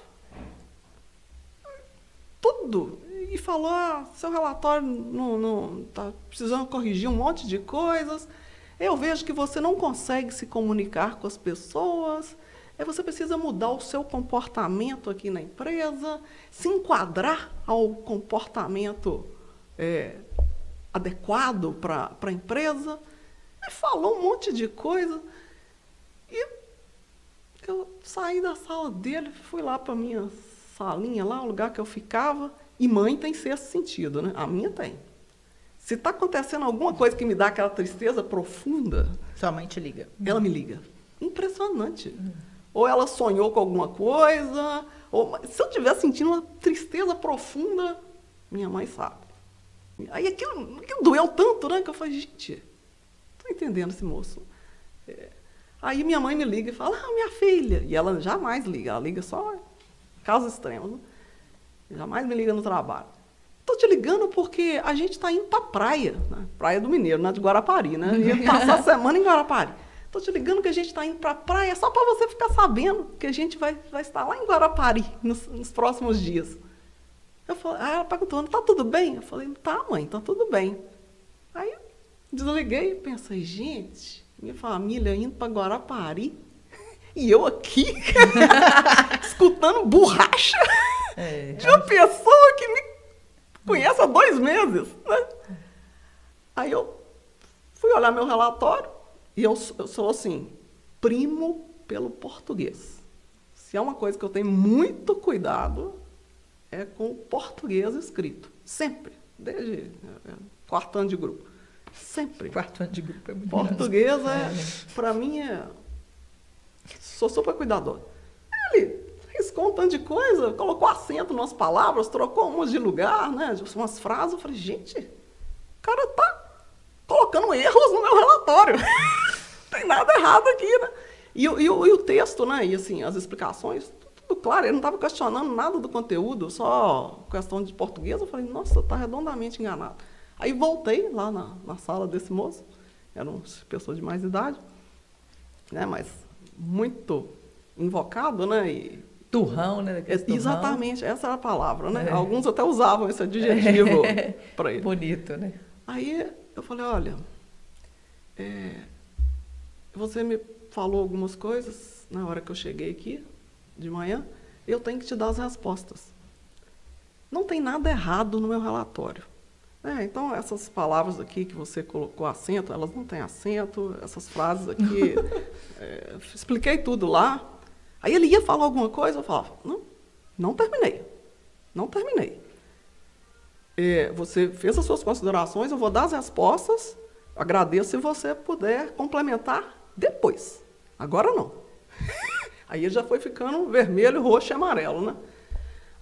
S3: tudo, e falou, seu relatório não está precisando corrigir um monte de coisas, eu vejo que você não consegue se comunicar com as pessoas, você precisa mudar o seu comportamento aqui na empresa, se enquadrar ao comportamento adequado para a empresa. Ele falou um monte de coisa. E eu saí da sala dele, fui lá para a minha salinha, lá, o lugar que eu ficava. E mãe tem 6º sentido, né? A minha tem. Se está acontecendo alguma coisa que me dá aquela tristeza profunda...
S1: Sua mãe te liga.
S3: Ela me liga. Impressionante. Ou ela sonhou com alguma coisa, ou se eu estiver sentindo uma tristeza profunda, minha mãe sabe. Aí aquilo doeu tanto, né, que eu falei, gente, estou entendendo esse moço. Aí minha mãe me liga e fala, minha filha, e ela jamais liga, ela liga só em casos extremos, né? Jamais me liga no trabalho. Estou te ligando porque a gente está indo para a praia, né? Praia do Mineiro, né, de Guarapari, né? Ia passar a semana em Guarapari. Estou te ligando que a gente está indo para a praia só para você ficar sabendo que a gente vai estar lá em Guarapari nos próximos dias. Eu falei, ela perguntou, está tudo bem? Eu falei, tá, mãe, está tudo bem. Aí eu desliguei e pensei, gente, minha família indo para Guarapari e eu aqui escutando borracha de uma pessoa que me conhece há 2 meses. Né? Aí eu fui olhar meu relatório. E eu sou assim, primo pelo português. Se é uma coisa que eu tenho muito cuidado, é com o português escrito. Sempre. Desde 4º ano de grupo. Sempre.
S1: 4º ano de grupo é muito
S3: português para mim, sou super cuidadoso. Ele riscou um tanto de coisa, colocou acento nas palavras, trocou umas de lugar, né? Umas frases. Eu falei, gente, o cara tá colocando erros no meu relatório. Não tem nada errado aqui, né? E o texto, né? E assim, as explicações, tudo claro, ele não estava questionando nada do conteúdo, só questão de português. Eu falei, nossa, está redondamente enganado. Aí voltei lá na sala desse moço, era uma pessoa de mais idade, né, mas muito invocado, né? E
S2: turrão, né?
S3: Exatamente, essa era a palavra, né? Alguns até usavam esse adjetivo para ele.
S2: Bonito, né?
S3: Aí eu falei, olha, você me falou algumas coisas na hora que eu cheguei aqui, de manhã, eu tenho que te dar as respostas. Não tem nada errado no meu relatório. Então, essas palavras aqui que você colocou acento, elas não têm acento, essas frases aqui, expliquei tudo lá. Aí ele ia falar alguma coisa, eu falava, não terminei. Você fez as suas considerações, eu vou dar as respostas, agradeço se você puder complementar depois. Agora não. Aí ele já foi ficando vermelho, roxo e amarelo, né?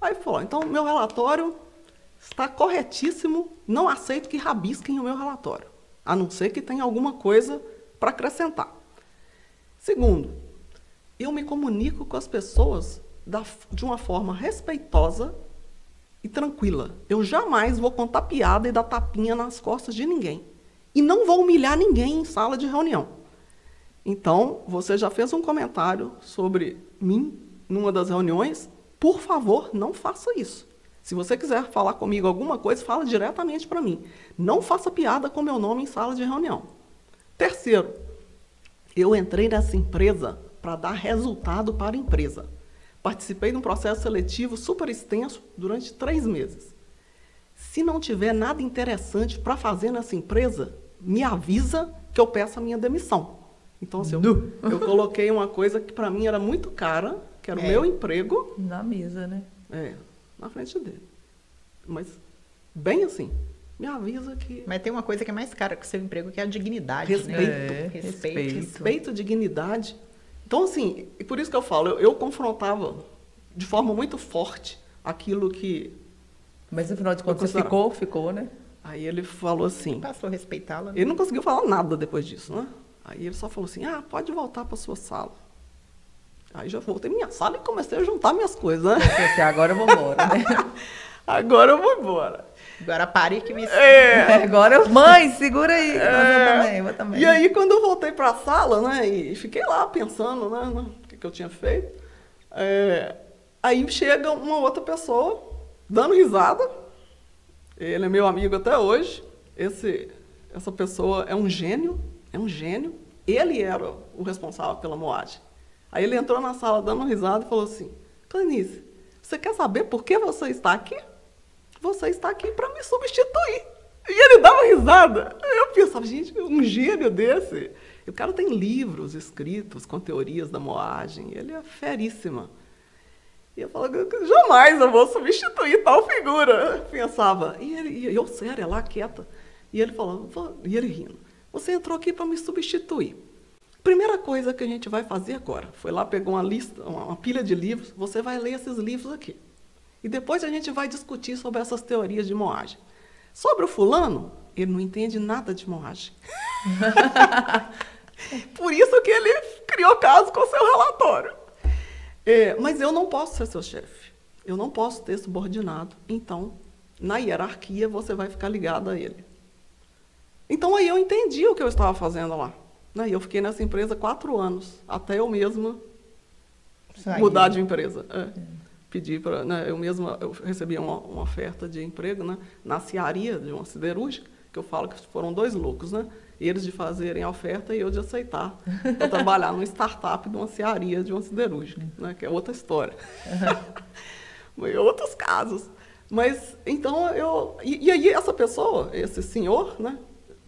S3: Aí falou, então, meu relatório está corretíssimo, não aceito que rabisquem o meu relatório, a não ser que tenha alguma coisa para acrescentar. Segundo, eu me comunico com as pessoas de uma forma respeitosa e tranquila. Eu jamais vou contar piada e dar tapinha nas costas de ninguém. E não vou humilhar ninguém em sala de reunião. Então, você já fez um comentário sobre mim numa das reuniões, por favor, não faça isso. Se você quiser falar comigo alguma coisa, fala diretamente para mim. Não faça piada com meu nome em sala de reunião. Terceiro, eu entrei nessa empresa para dar resultado para a empresa. Participei de um processo seletivo super extenso durante 3 meses. Se não tiver nada interessante para fazer nessa empresa, me avisa que eu peço a minha demissão. Então, assim, eu coloquei uma coisa que para mim era muito cara, que era o meu emprego.
S2: Na mesa, né?
S3: Na frente dele. Mas, bem assim, me avisa que...
S1: Mas tem uma coisa que é mais cara que o seu emprego, que é a dignidade,
S3: respeito,
S1: né?
S3: Respeito, dignidade. Então, assim, e por isso que eu falo, eu confrontava de forma muito forte aquilo que...
S2: Mas, no final de contas, ficou, né?
S3: Aí ele falou assim...
S1: Passou a respeitá-la. Né?
S3: Ele não conseguiu falar nada depois disso, né? Aí ele só falou assim, pode voltar para sua sala. Aí já voltei minha sala e comecei a juntar minhas coisas, né?
S2: Assim, agora eu vou embora, né?
S3: Agora eu vou embora.
S1: Agora pare que me...
S2: Agora mãe, segura aí. Eu também.
S3: E aí, quando eu voltei para a sala, né? E fiquei lá pensando, né? No que eu tinha feito. Aí chega uma outra pessoa, dando risada. Ele é meu amigo até hoje. Essa pessoa é um gênio. Ele era o responsável pela moagem. Aí ele entrou na sala dando risada e falou assim, Clenícia, você quer saber por que você está aqui? Você está aqui para me substituir. E ele dava risada. Eu pensava, gente, um gênio desse. E o cara tem livros escritos com teorias da moagem. Ele é feríssima. E eu falava, jamais eu vou substituir tal figura. Eu pensava, e eu séria lá, quieta. E ele falava, e ele rindo, você entrou aqui para me substituir. Primeira coisa que a gente vai fazer agora, foi lá, pegou uma lista, uma pilha de livros, você vai ler esses livros aqui. E depois a gente vai discutir sobre essas teorias de moagem. Sobre o fulano, ele não entende nada de moagem. Por isso que ele criou caso com o seu relatório. Mas eu não posso ser seu chefe. Eu não posso ter subordinado. Então, na hierarquia, você vai ficar ligado a ele. Então, aí eu entendi o que eu estava fazendo lá. E eu fiquei nessa empresa 4 anos, até eu mesma mudar de empresa. Pedi para, eu recebi uma oferta de emprego, né, na cearia de uma siderúrgica, que eu falo que foram 2 loucos, né? Eles de fazerem a oferta e eu de aceitar, para trabalhar numa startup de uma cearia de uma siderúrgica, né, que é outra história. Outros casos. Mas, então, E aí, essa pessoa, esse senhor, né?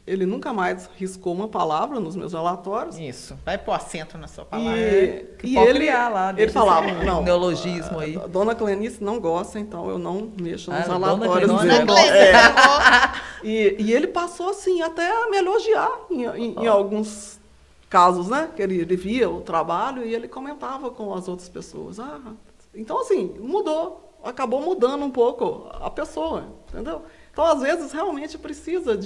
S3: Ele nunca mais riscou uma palavra nos meus relatórios.
S1: Isso. Vai pôr acento na sua palavra.
S3: E ele falava, não,
S2: neologismo aí.
S3: A dona Clenícia não gosta, então eu não mexo nos relatórios dele. E ele passou assim, até a me elogiar em alguns casos, né? Que ele via o trabalho e ele comentava com as outras pessoas. Então, assim, acabou mudando um pouco a pessoa, entendeu? Então, às vezes, realmente precisa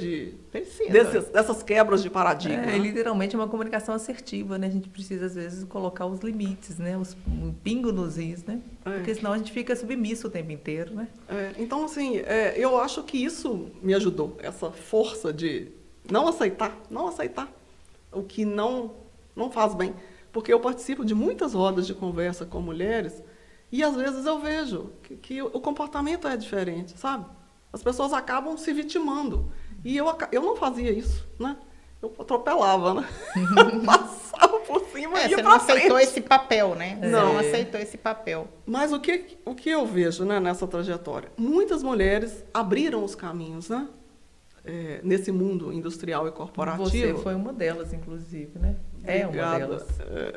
S3: dessas quebras de paradigma.
S2: Né? Literalmente é uma comunicação assertiva, né? A gente precisa, às vezes, colocar os limites, né? Um pingo nos is, né? Porque senão a gente fica submisso o tempo inteiro, né?
S3: Então, assim, eu acho que isso me ajudou, essa força de não aceitar o que não faz bem. Porque eu participo de muitas rodas de conversa com mulheres e, às vezes, eu vejo que o comportamento é diferente, sabe? As pessoas acabam se vitimando. E eu não fazia isso, né? Eu atropelava, né? Passava por cima e ia pra frente. Você
S1: não aceitou esse papel, né? Não aceitou esse papel.
S3: Mas o que eu vejo, né, nessa trajetória? Muitas mulheres abriram os caminhos, né? Nesse mundo industrial e corporativo.
S2: Você foi uma delas, inclusive, né? Uma delas.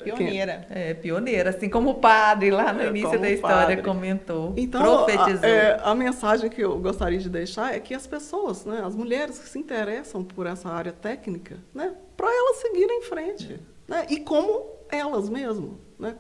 S1: Pioneira.
S2: Pioneira, assim como o padre lá no início da história comentou,
S3: então, profetizou. A mensagem que eu gostaria de deixar é que as pessoas, né, as mulheres que se interessam por essa área técnica, né, para elas seguirem em frente. Né, e como elas mesmo, né,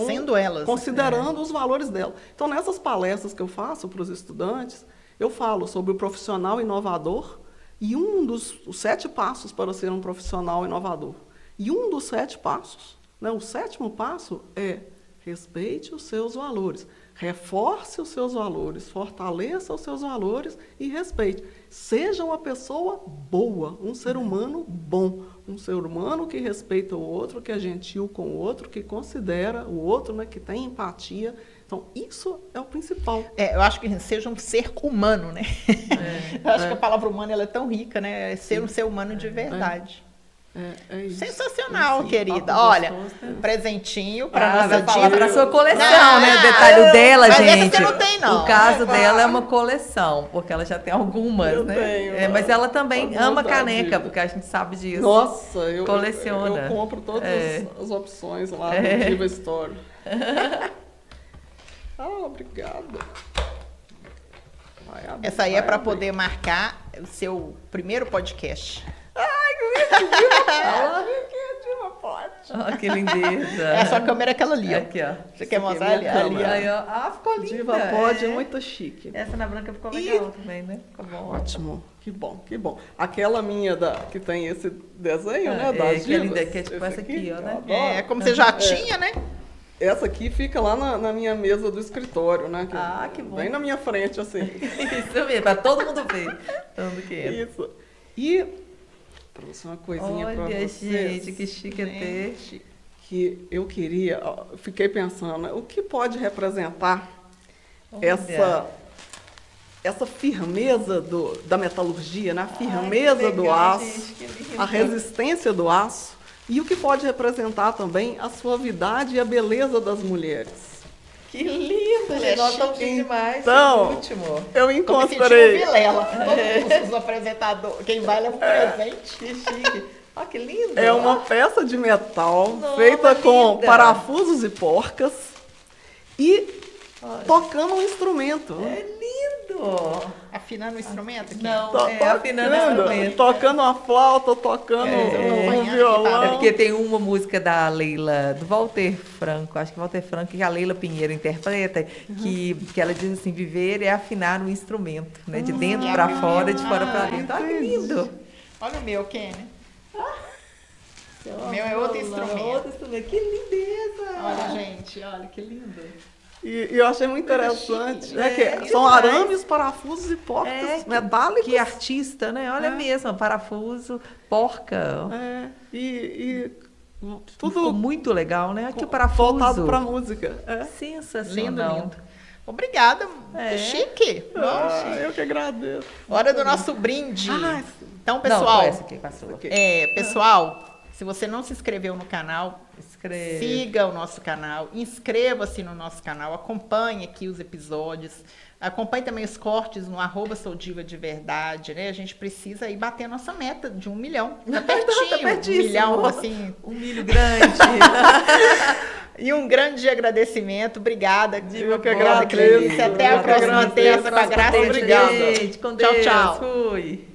S1: sendo elas.
S3: Considerando os valores delas. Então, nessas palestras que eu faço para os estudantes, eu falo sobre o profissional inovador e os 7 passos para ser um profissional inovador. E um dos 7 passos, né, o 7º passo é respeite os seus valores, reforce os seus valores, fortaleça os seus valores e respeite. Seja uma pessoa boa, um ser humano bom, um ser humano que respeita o outro, que é gentil com o outro, que considera o outro, né, que tem empatia. Então, isso é o principal.
S1: Eu acho que seja um ser humano, né? Eu acho que a palavra humano ela é tão rica, né? Ser um ser humano de verdade.
S3: É isso.
S1: Sensacional, querida. Olha, presentinho para nossa diva.
S2: Para sua coleção, né? O detalhe dela, gente.
S1: Você não tem, não.
S2: O caso dela é uma coleção, porque ela já tem algumas, né?
S3: Tenho,
S2: mas ela também ama caneca, porque a gente sabe disso.
S3: Nossa,
S2: coleciona.
S3: Eu compro todas as opções lá no Diva Store. Obrigada.
S1: Essa aí é para poder marcar o seu primeiro podcast.
S2: Que lindeza.
S1: É a sua câmera aquela ali, ó.
S2: Aqui, ó.
S1: Você quer mostrar ali?
S2: Aí, ó. Ficou linda.
S3: Diva Pod é muito chique.
S2: Essa na branca ficou legal também, né? Ficou bom.
S3: Ótimo. Que bom. Aquela minha que tem esse desenho, né? Das
S2: que é linda, que é tipo essa aqui, ó,
S1: né? Como você já tinha, né?
S3: Essa aqui fica lá na minha mesa do escritório, né?
S2: Que bom.
S3: Bem na minha frente, assim.
S2: Isso mesmo, para todo mundo ver. Todo mundo que entra.
S3: Isso. E trouxe uma coisinha para vocês.
S2: Olha, gente, que chique ter.
S3: Que eu queria, fiquei pensando, né, o que pode representar essa firmeza da metalurgia, né? A firmeza do aço, a resistência do aço, e o que pode representar também a suavidade e a beleza das mulheres.
S2: Que lindo, nós estamos demais.
S3: Então,
S2: último.
S3: Eu encontrei.
S1: Os apresentadores, quem vai leva um presente.
S2: Que chique. Que lindo.
S3: É uma peça de metal feita com parafusos e porcas e tocando um instrumento.
S2: É lindo.
S1: Afinando o instrumento? Aqui.
S2: Não, afinando o instrumento.
S3: Tocando a flauta, tocando um violão.
S2: É porque tem uma música da Leila, do Walter Franco, acho que Walter Franco, que a Leila Pinheiro interpreta, que ela diz assim, viver é afinar um instrumento, né? De dentro para fora, de fora para dentro. Olha que lindo.
S1: Olha o meu, Kenny. O meu é outro instrumento.
S2: Que lindeza.
S1: Olha, gente, olha que lindo.
S3: E eu achei muito interessante, né? Que são arames, parafusos e porcas metálicos.
S2: Que artista, né? Olha mesmo, parafuso, porca.
S3: E tudo
S2: ficou muito legal, né? Aqui o parafuso.
S3: Voltado para a música.
S2: Sensacional.
S1: Lindo. Obrigada. Chique.
S3: Eu que agradeço.
S1: Hora do nosso brinde. Então, pessoal. Pessoal, se você não se inscreveu no canal, siga o nosso canal, inscreva-se no nosso canal, acompanhe aqui os episódios, acompanhe também os cortes no @soudivadeverdade, né? A gente precisa aí bater a nossa meta de 1 milhão. Tá pertinho.
S2: Tá pertíssimo.
S1: 1 milhão, assim.
S2: Um milho grande.
S1: E um grande agradecimento. Obrigada.
S3: Eu que agradeço.
S1: Até a próxima terça, com a graça de Deus.
S2: Com Deus.
S1: Tchau.
S2: Fui.